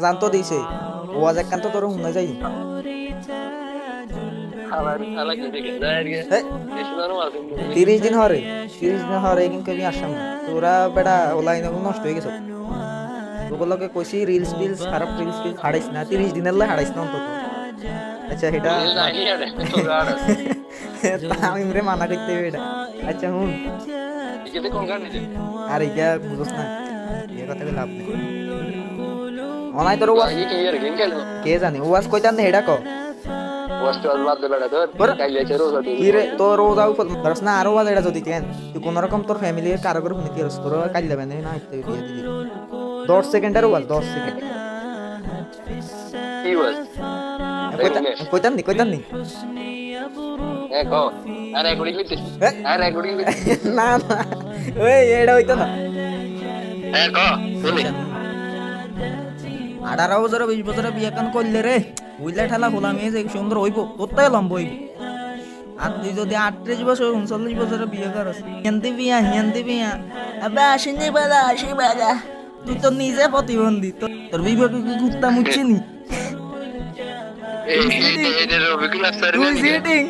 জানতো দিছে ওয়াজ একান্ত তোর শুনে যাই হ্যাঁ, 30 দিন হরে 30 দিন হরে কিন্তু আমি আসাম না তোরা বেটা ওলাই নষ্ট হয়ে গেছে ওগুলোকে কইছি রিলস টিলস খারাপ রিলস টিলস হারাইস না 30 দিনের লাই হারাইস না অন্তত আচ্ছা এটা আমি রে মানা করতে হবে এটা আচ্ছা হুন আর এটা বুঝোস না এই কথা লাভ নেই অনাই তোর ওয়াজ কে জানে ওয়াজ কইতান না হেডা ক কি রে তোর রোজাও ধরস না আরো ওয়াজ এটা যদি কেন তুই কোন রকম তোর ফ্যামিলির কারো করে শুনে কি রস তোর কাল যাবে না ইতে দিয়ে দিবি 10 সেকেন্ডের ওয়াজ 10 সেকেন্ড কইতান নি না না ওই এটা হইতো না 18 বছর 20 বছরে বিয়ে কান করলে রে উইলা ঠেলা খোলা মেয়ে যে সুন্দর হইব তোর তাই লম্ব হইব আর তুই যদি 38 বছর 39 বছরে বিয়ে করস হিয়ান্তি বিয়া আবে আসেনি বালা তুই তো নিজে প্রতিবন্ধী তোর বিবেকে কি কুত্তা মুচ্ছি নি তুই সিটিং